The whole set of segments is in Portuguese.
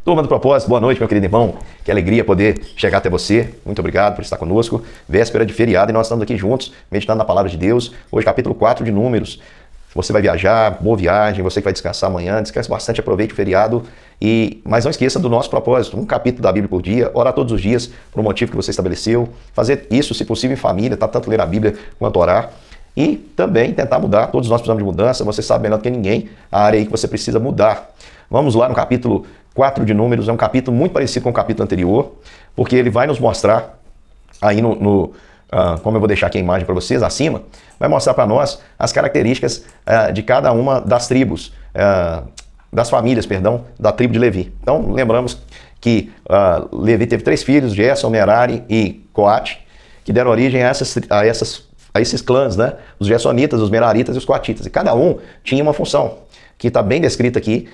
Turma do Propósito, boa noite, meu querido irmão. Que alegria poder chegar até você. Muito obrigado por estar conosco. Véspera de feriado e nós estamos aqui juntos, meditando na Palavra de Deus. Hoje, capítulo 4 de Números. Você vai viajar, boa viagem. Você que vai descansar amanhã, descanse bastante, aproveite o feriado. Mas não esqueça do nosso propósito, um capítulo da Bíblia por dia, orar todos os dias por um motivo que você estabeleceu. Fazer isso, se possível, em família, tá? Tanto ler a Bíblia quanto orar. E também tentar mudar. Todos nós precisamos de mudança. Você sabe melhor do que ninguém a área aí que você precisa mudar. Vamos lá no capítulo 4 de Números. É um capítulo muito parecido com o capítulo anterior, porque ele vai nos mostrar aí como eu vou deixar aqui a imagem para vocês, acima, vai mostrar para nós as características de cada uma das tribos, das famílias, da tribo de Levi. Então, lembramos que Levi teve 3 filhos, Gerson, Merari e Coate, que deram origem a esses clãs, né? Os Gersonitas, os Meraritas e os Coatitas. E cada um tinha uma função, que está bem descrita aqui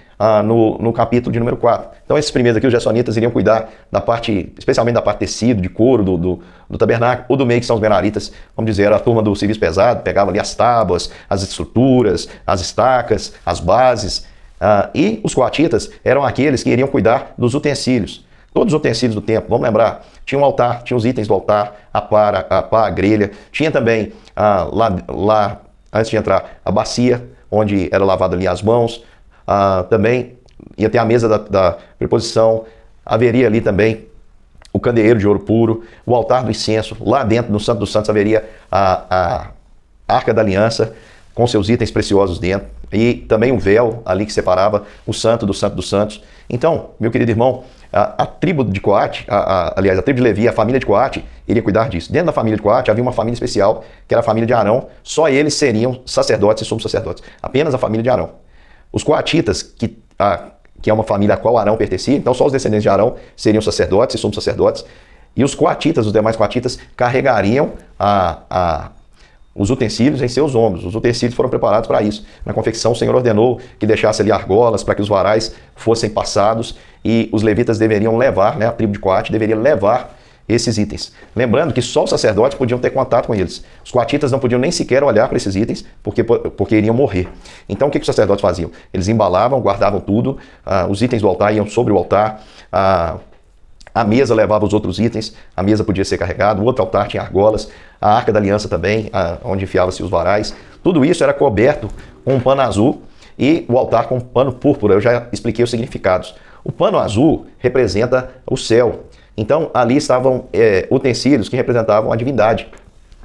no capítulo de número 4. Então esses primeiros aqui, os Gersonitas, iriam cuidar da parte, especialmente da parte de tecido, de couro, do tabernáculo. O do meio, que são os Meraritas, vamos dizer, a turma do serviço pesado, pegava ali as tábuas, as estruturas, as estacas, as bases. E os Coatitas eram aqueles que iriam cuidar dos utensílios. Todos os utensílios do templo, vamos lembrar, tinha um altar, tinha os itens do altar, a pá, a grelha, tinha também, lá antes de entrar, a bacia, onde era lavado ali as mãos, também ia ter a mesa da preposição, haveria ali também o candeeiro de ouro puro, o altar do incenso, lá dentro, no Santo dos Santos, haveria a Arca da Aliança, com seus itens preciosos dentro, e também o véu ali que separava o santo do Santo dos Santos. Então, meu querido irmão, a tribo de Coate, aliás, a tribo de Levi, a família de Coate, iria cuidar disso. Dentro da família de Coate havia uma família especial, que era a família de Arão. Só eles seriam sacerdotes e sumos sacerdotes. Apenas a família de Arão. Os Coatitas, que é uma família a qual Arão pertencia, então só os descendentes de Arão seriam sacerdotes e sumos sacerdotes. E os Coatitas, os demais Coatitas, carregariam os utensílios em seus ombros. Os utensílios foram preparados para isso. Na confecção, o Senhor ordenou que deixasse ali argolas para que os varais fossem passados, e os levitas deveriam levar, né, a tribo de Coate deveria levar esses itens. Lembrando que só os sacerdotes podiam ter contato com eles. Os coatitas não podiam nem sequer olhar para esses itens, porque iriam morrer. Então o que os sacerdotes faziam? Eles embalavam, guardavam tudo, os itens do altar iam sobre o altar, a mesa levava os outros itens, a mesa podia ser carregada, o outro altar tinha argolas, a Arca da Aliança também, onde enfiava-se os varais. Tudo isso era coberto com um pano azul e o altar com um pano púrpura. Eu já expliquei os significados. O pano azul representa o céu. Então ali estavam utensílios que representavam a divindade,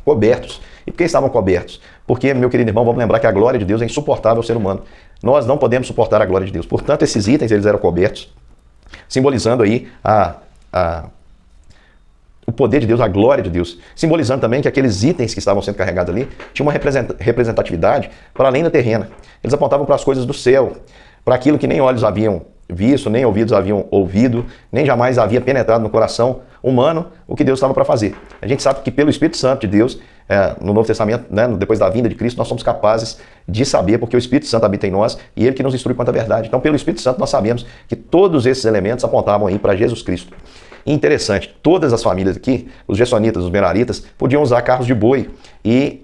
cobertos. E por que estavam cobertos? Porque, meu querido irmão, vamos lembrar que a glória de Deus é insuportável ao ser humano. Nós não podemos suportar a glória de Deus. Portanto, esses itens eles eram cobertos, simbolizando aí o poder de Deus, a glória de Deus, simbolizando também que aqueles itens que estavam sendo carregados ali tinham uma representatividade para além da terrena. Eles apontavam para as coisas do céu, para aquilo que nem olhos haviam visto, nem ouvidos haviam ouvido, nem jamais havia penetrado no coração humano o que Deus estava para fazer. A gente sabe que pelo Espírito Santo de Deus, no Novo Testamento, né, depois da vinda de Cristo, nós somos capazes de saber, porque o Espírito Santo habita em nós e Ele que nos instrui quanto à verdade. Então, pelo Espírito Santo, nós sabemos que todos esses elementos apontavam aí para Jesus Cristo. E interessante, todas as famílias aqui, os Gersonitas, os Meraritas, podiam usar carros de boi e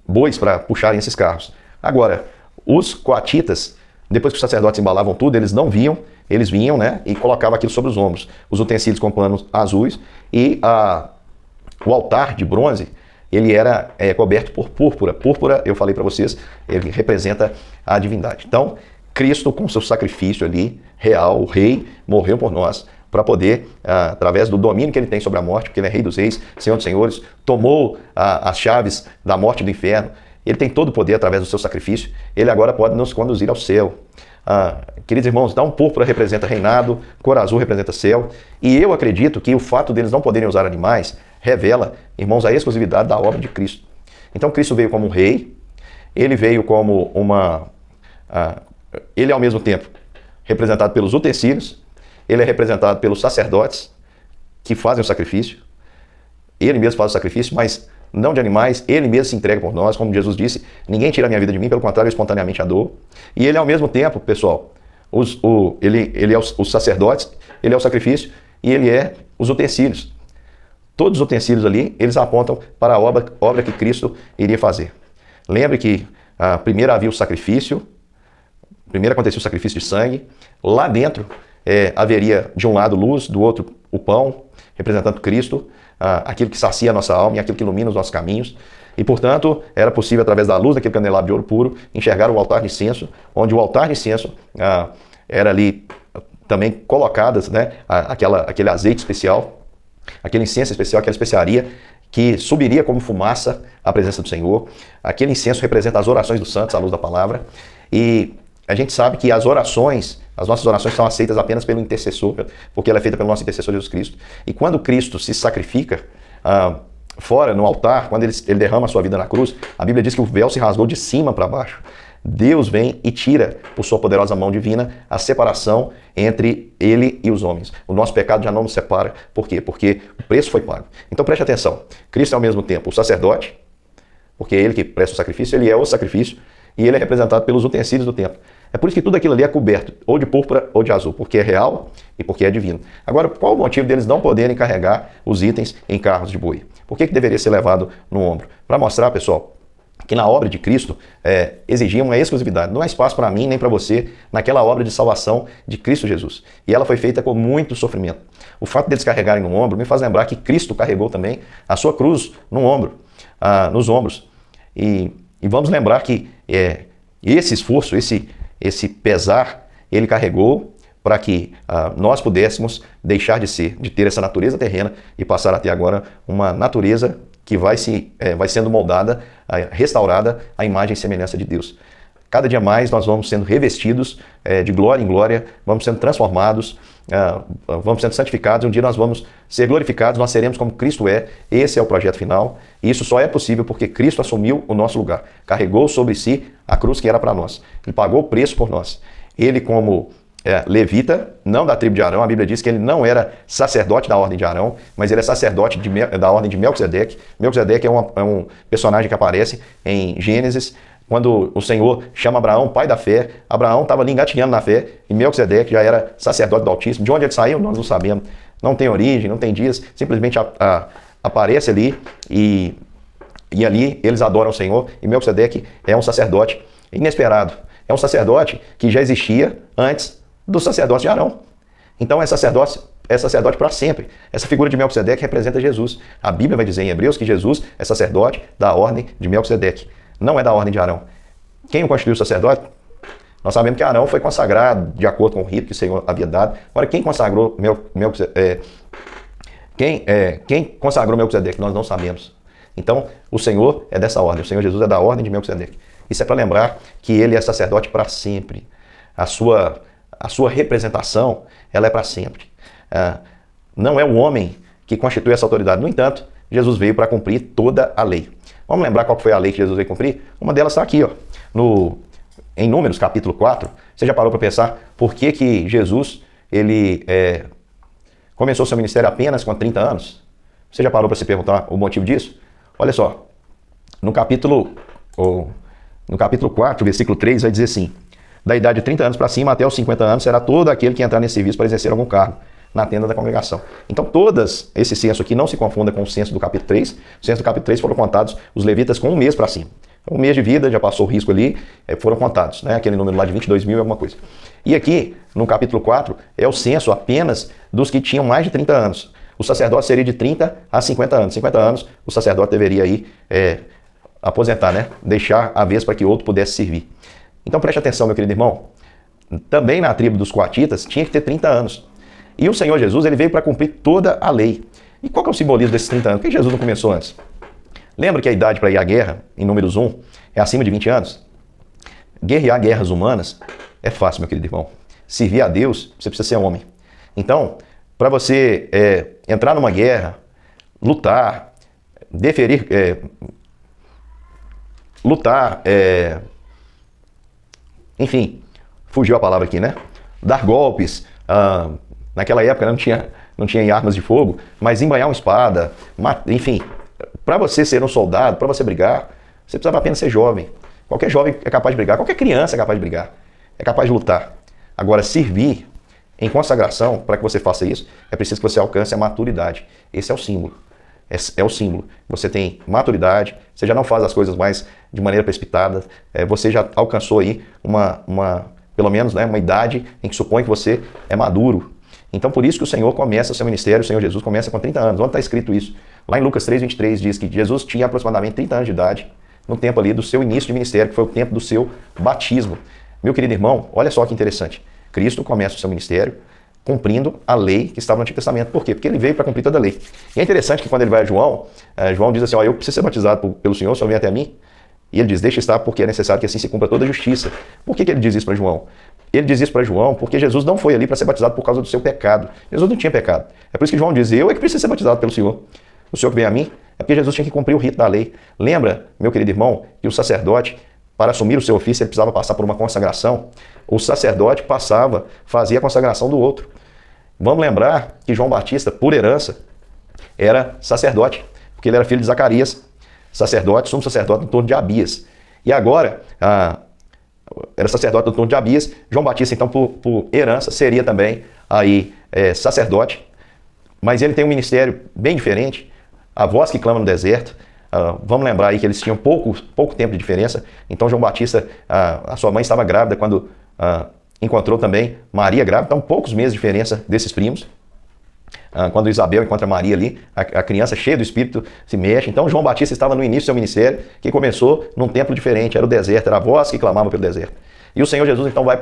bois para puxarem esses carros. Agora, os coatitas, depois que os sacerdotes embalavam tudo, eles não viam, eles vinham, né, e colocavam aquilo sobre os ombros. Os utensílios com panos azuis e o altar de bronze, ele era coberto por púrpura. Púrpura, eu falei para vocês, ele representa a divindade. Então, Cristo, com seu sacrifício ali, real, o rei, morreu por nós, para poder, através do domínio que ele tem sobre a morte, porque ele é rei dos reis, senhor dos senhores, tomou as chaves da morte e do inferno. Ele tem todo o poder através do seu sacrifício. Ele agora pode nos conduzir ao céu. Queridos irmãos, então púrpura representa reinado, cor azul representa céu. E eu acredito que o fato deles não poderem usar animais revela, irmãos, a exclusividade da obra de Cristo. Então Cristo veio como um rei, ele veio como ele ao mesmo tempo representado pelos utensílios, ele é representado pelos sacerdotes que fazem o sacrifício, ele mesmo faz o sacrifício, mas não de animais, ele mesmo se entrega por nós, como Jesus disse, ninguém tira a minha vida de mim, pelo contrário, eu espontaneamente a dou. E ele ao mesmo tempo, pessoal, ele é os sacerdotes, ele é o sacrifício e ele é os utensílios. Todos os utensílios ali, eles apontam para a obra que Cristo iria fazer. Lembre que primeiro havia o sacrifício, primeiro acontecia o sacrifício de sangue, lá dentro haveria de um lado luz, do outro o pão, representando Cristo, aquilo que sacia a nossa alma e aquilo que ilumina os nossos caminhos. E, portanto, era possível, através da luz daquele candelabro de ouro puro, enxergar o altar de incenso, onde o altar de incenso era ali também colocadas, né, aquele azeite especial, aquele incenso especial, aquela especiaria que subiria como fumaça à presença do Senhor. Aquele incenso representa as orações dos santos à luz da palavra. E a gente sabe que as nossas orações são aceitas apenas pelo intercessor, porque ela é feita pelo nosso intercessor Jesus Cristo. E quando Cristo se sacrifica fora, no altar, quando ele derrama a sua vida na cruz, a Bíblia diz que o véu se rasgou de cima para baixo. Deus vem e tira, por sua poderosa mão divina, a separação entre ele e os homens. O nosso pecado já não nos separa. Por quê? Porque o preço foi pago. Então preste atenção. Cristo é ao mesmo tempo o sacerdote, porque é ele que presta o sacrifício, ele é o sacrifício, e ele é representado pelos utensílios do templo. É por isso que tudo aquilo ali é coberto, ou de púrpura ou de azul, porque é real e porque é divino. Agora, qual o motivo deles não poderem carregar os itens em carros de boi? Por que deveria ser levado no ombro? Para mostrar, pessoal, que na obra de Cristo exigia uma exclusividade. Não há espaço para mim nem para você naquela obra de salvação de Cristo Jesus. E ela foi feita com muito sofrimento. O fato deles carregarem no ombro me faz lembrar que Cristo carregou também a sua cruz no ombro, nos ombros. E vamos lembrar que esse esforço, esse pesar, ele carregou para que nós pudéssemos deixar de ter essa natureza terrena e passar a ter agora uma natureza que vai sendo moldada, restaurada à imagem e semelhança de Deus. Cada dia mais nós vamos sendo revestidos de glória em glória, vamos sendo transformados, vamos sendo santificados, e um dia nós vamos ser glorificados, nós seremos como Cristo é. Esse é o projeto final, e isso só é possível porque Cristo assumiu o nosso lugar, carregou sobre si a cruz que era para nós, ele pagou o preço por nós. Ele, como levita, não da tribo de Arão, a Bíblia diz que ele não era sacerdote da ordem de Arão, mas ele é sacerdote da ordem de Melquisedeque. Melquisedeque é um personagem que aparece em Gênesis, quando o Senhor chama Abraão, pai da fé. Abraão estava ali engatinhando na fé, e Melquisedeque já era sacerdote do Altíssimo. De onde ele saiu, nós não sabemos. Não tem origem, não tem dias, simplesmente aparece ali, e ali eles adoram o Senhor, e Melquisedeque é um sacerdote inesperado. É um sacerdote que já existia antes do sacerdócio de Arão. Então é sacerdote para sempre. Essa figura de Melquisedeque representa Jesus. A Bíblia vai dizer em Hebreus que Jesus é sacerdote da ordem de Melquisedeque. Não é da ordem de Arão. Quem o constituiu sacerdote? Nós sabemos que Arão foi consagrado de acordo com o rito que o Senhor havia dado. Agora, quem consagrou quem consagrou Melquisedeque? Nós não sabemos. Então, o Senhor é dessa ordem. O Senhor Jesus é da ordem de Melquisedeque. Isso é para lembrar que ele é sacerdote para sempre. A sua representação, ela é para sempre. Não é o homem que constitui essa autoridade. No entanto, Jesus veio para cumprir toda a lei. Vamos lembrar qual foi a lei que Jesus veio cumprir? Uma delas está aqui, em Números, capítulo 4. Você já parou para pensar por que Jesus ele, começou seu ministério apenas com 30 anos? Você já parou para se perguntar o motivo disso? Olha só, no capítulo 4, versículo 3, vai dizer assim: da idade de 30 anos para cima até os 50 anos será todo aquele que entrar nesse serviço para exercer algum cargo na tenda da congregação. Então esse censo aqui não se confunda com o censo do capítulo 3. O censo do capítulo 3 foram contados os levitas com um mês para cima. Então, um mês de vida, já passou o risco ali, foram contados, né? Aquele número lá de 22 mil e alguma coisa. E aqui, no capítulo 4, é o censo apenas dos que tinham mais de 30 anos. O sacerdote seria de 30 a 50 anos. 50 anos, o sacerdote deveria aí aposentar, né? Deixar a vez para que outro pudesse servir. Então preste atenção, meu querido irmão. Também na tribo dos coatitas tinha que ter 30 anos. E o Senhor Jesus, ele veio para cumprir toda a lei. E qual que é o simbolismo desses 30 anos? Por que Jesus não começou antes? Lembra que a idade para ir à guerra, em Números 1, é acima de 20 anos? Guerrear guerras humanas é fácil, meu querido irmão. Servir a Deus, você precisa ser homem. Então, para você entrar numa guerra, lutar, enfim, fugiu a palavra aqui, né? Dar golpes. Naquela época não tinha armas de fogo, mas embanhar uma espada, enfim, para você ser um soldado, para você brigar, você precisava apenas ser jovem. Qualquer jovem é capaz de brigar, qualquer criança é capaz de brigar, é capaz de lutar. Agora, servir em consagração, para que você faça isso, é preciso que você alcance a maturidade. Esse é o símbolo. É o símbolo. Você tem maturidade, você já não faz as coisas mais de maneira precipitada, você já alcançou aí uma pelo menos, né, uma idade em que supõe que você é maduro. Então, por isso que o Senhor começa o seu ministério, o Senhor Jesus começa com 30 anos. Onde está escrito isso? Lá em Lucas 3:23 diz que Jesus tinha aproximadamente 30 anos de idade, no tempo ali do seu início de ministério, que foi o tempo do seu batismo. Meu querido irmão, olha só que interessante. Cristo começa o seu ministério cumprindo a lei que estava no Antigo Testamento. Por quê? Porque ele veio para cumprir toda a lei. E é interessante que quando ele vai a João, João diz assim, ó, eu preciso ser batizado pelo Senhor, o Senhor vem até mim. E ele diz, deixa estar porque é necessário que assim se cumpra toda a justiça. Por que ele diz isso para João? Ele diz isso para João porque Jesus não foi ali para ser batizado por causa do seu pecado. Jesus não tinha pecado. É por isso que João diz, eu é que preciso ser batizado pelo Senhor. O Senhor que vem a mim é porque Jesus tinha que cumprir o rito da lei. Lembra, meu querido irmão, que o sacerdote, para assumir o seu ofício, ele precisava passar por uma consagração. O sacerdote fazia a consagração do outro. Vamos lembrar que João Batista, por herança, era sacerdote, porque ele era filho de Zacarias, sacerdote, sumo sacerdote no turno de Abias. E agora, era sacerdote no turno de Abias, João Batista, então, por herança, seria também aí sacerdote, mas ele tem um ministério bem diferente, a voz que clama no deserto. Vamos lembrar aí que eles tinham pouco tempo de diferença. Então João Batista, a sua mãe estava grávida quando encontrou também Maria grávida, então poucos meses de diferença desses primos. Quando Isabel encontra Maria ali, a criança cheia do Espírito se mexe. Então João Batista estava no início do seu ministério, que começou num tempo diferente, era o deserto, era a voz que clamava pelo deserto. E o Senhor Jesus então vai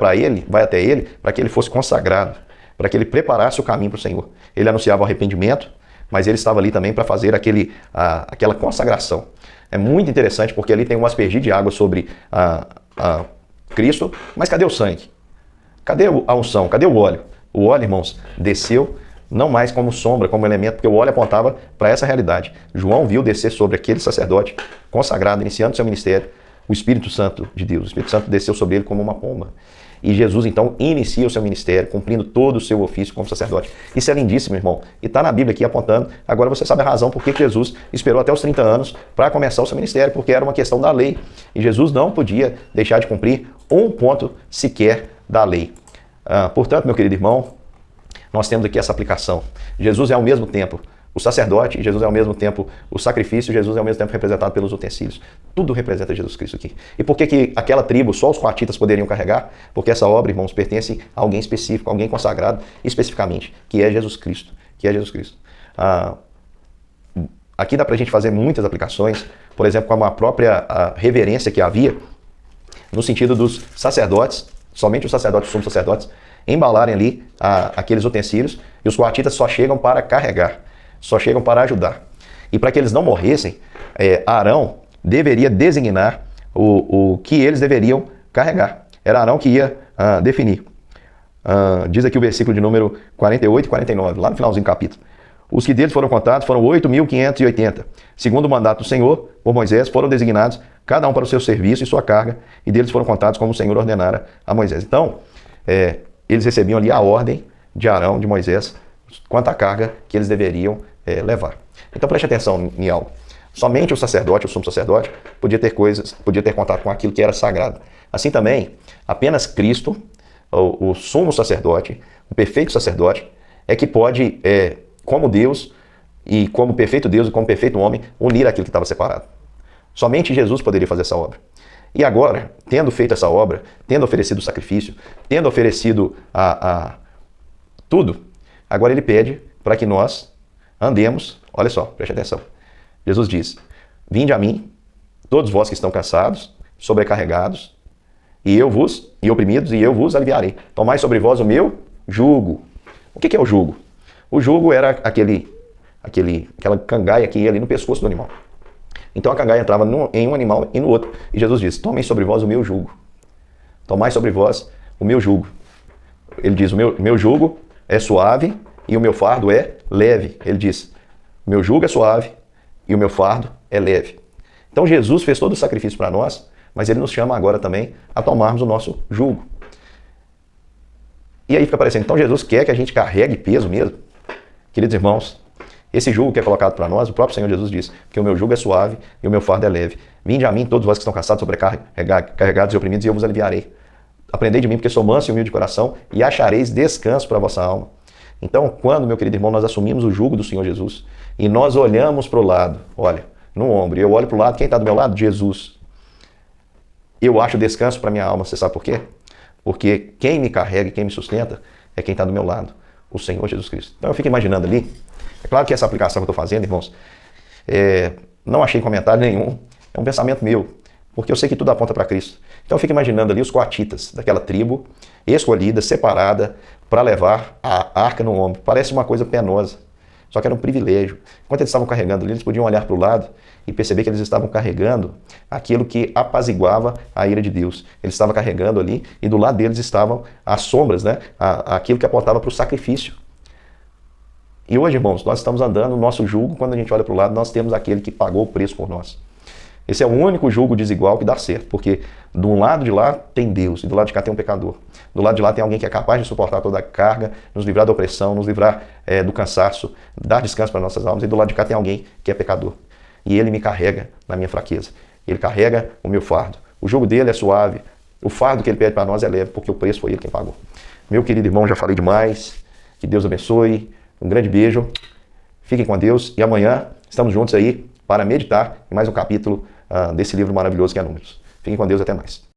até ele, para que ele fosse consagrado, para que ele preparasse o caminho para o Senhor. Ele anunciava o arrependimento, mas ele estava ali também para fazer aquela consagração. É muito interessante porque ali tem um aspergir de água sobre Cristo, mas cadê o sangue? Cadê a unção? Cadê o óleo? O óleo, irmãos, desceu não mais como sombra, como elemento, porque o óleo apontava para essa realidade. João viu descer sobre aquele sacerdote consagrado, iniciando seu ministério, o Espírito Santo de Deus. O Espírito Santo desceu sobre ele como uma pomba. E Jesus, então, inicia o seu ministério, cumprindo todo o seu ofício como sacerdote. Isso é lindíssimo, irmão. E está na Bíblia aqui apontando. Agora você sabe a razão por que Jesus esperou até os 30 anos para começar o seu ministério, porque era uma questão da lei. E Jesus não podia deixar de cumprir um ponto sequer da lei. Portanto, meu querido irmão, nós temos aqui essa aplicação. Jesus é ao mesmo tempo o sacerdote, Jesus é ao mesmo tempo o sacrifício, Jesus é ao mesmo tempo representado pelos utensílios. Tudo representa Jesus Cristo aqui. E por que aquela tribo, só os coatitas poderiam carregar? Porque essa obra, irmãos, pertence a alguém específico, alguém consagrado especificamente, que é Jesus Cristo. Aqui dá pra gente fazer muitas aplicações, por exemplo, com a própria reverência que havia, no sentido dos sacerdotes, somente os sacerdotes, os sumos sacerdotes, embalarem ali aqueles utensílios, e os coatitas só chegam para carregar, só chegam para ajudar. E para que eles não morressem, Arão deveria designar o que eles deveriam carregar. Era Arão que ia definir. Diz aqui o versículo de número 48 e 49, lá no finalzinho do capítulo. Os que deles foram contados foram 8.580. Segundo o mandato do Senhor, por Moisés, foram designados cada um para o seu serviço e sua carga, e deles foram contados como o Senhor ordenara a Moisés. Então, eles recebiam ali a ordem de Arão, de Moisés, quanto à carga que eles deveriam levar. Então preste atenção em algo. Somente o sacerdote, o sumo sacerdote, podia ter contato com aquilo que era sagrado. Assim também, apenas Cristo, o sumo sacerdote, o perfeito sacerdote, é que pode, como Deus, e como perfeito Deus e como perfeito homem, unir aquilo que estava separado. Somente Jesus poderia fazer essa obra. E agora, tendo feito essa obra, tendo oferecido o sacrifício, tendo oferecido tudo, agora ele pede para que nós andemos, olha só, preste atenção. Jesus diz, vinde a mim, todos vós que estão cansados, sobrecarregados, e oprimidos, e eu vos aliviarei. Tomai sobre vós o meu jugo. O que é o jugo? O jugo era aquela cangaia que ia ali no pescoço do animal. Então a cangaia entrava em um animal e no outro. E Jesus diz, tomem sobre vós o meu jugo. Tomai sobre vós o meu jugo. Ele diz, o meu jugo é suave e o meu fardo é leve. Ele diz, o meu jugo é suave e o meu fardo é leve. Então Jesus fez todo o sacrifício para nós, mas ele nos chama agora também a tomarmos o nosso jugo. E aí fica parecendo, então Jesus quer que a gente carregue peso mesmo? Queridos irmãos, esse jugo que é colocado para nós, o próprio Senhor Jesus diz que o meu jugo é suave e o meu fardo é leve. Vinde a mim, todos vós que estão cansados, sobrecarregados e oprimidos, e eu vos aliviarei. Aprendei de mim, porque sou manso e humilde de coração, e achareis descanso para a vossa alma. Então, quando, meu querido irmão, nós assumimos o jugo do Senhor Jesus, e nós olhamos para o lado, olha, no ombro, e eu olho para o lado, quem está do meu lado? Jesus. Eu acho descanso para minha alma, você sabe por quê? Porque quem me carrega e quem me sustenta é quem está do meu lado, o Senhor Jesus Cristo. Então eu fico imaginando ali, é claro que essa aplicação que eu estou fazendo, irmãos, não achei comentário nenhum, é um pensamento meu, porque eu sei que tudo aponta para Cristo. Então eu fico imaginando ali os coatitas, daquela tribo, escolhida, separada, para levar a arca no ombro. Parece uma coisa penosa, só que era um privilégio. Enquanto eles estavam carregando ali, eles podiam olhar para o lado e perceber que eles estavam carregando aquilo que apaziguava a ira de Deus. Eles estavam carregando ali e do lado deles estavam as sombras, né? Aquilo que apontava para o sacrifício. E hoje, irmãos, nós estamos andando no nosso jugo, quando a gente olha para o lado, nós temos aquele que pagou o preço por nós. Esse é o único jugo desigual que dá certo, porque do lado de lá tem Deus e do lado de cá tem um pecador. Do lado de lá tem alguém que é capaz de suportar toda a carga, nos livrar da opressão, nos livrar do cansaço, dar descanso para nossas almas, e do lado de cá tem alguém que é pecador. E ele me carrega na minha fraqueza. Ele carrega o meu fardo. O jugo dele é suave, o fardo que ele pede para nós é leve, porque o preço foi ele quem pagou. Meu querido irmão, já falei demais, que Deus abençoe, um grande beijo, fiquem com Deus e amanhã estamos juntos aí para meditar em mais um capítulo desse livro maravilhoso que é Números. Fiquem com Deus, até mais.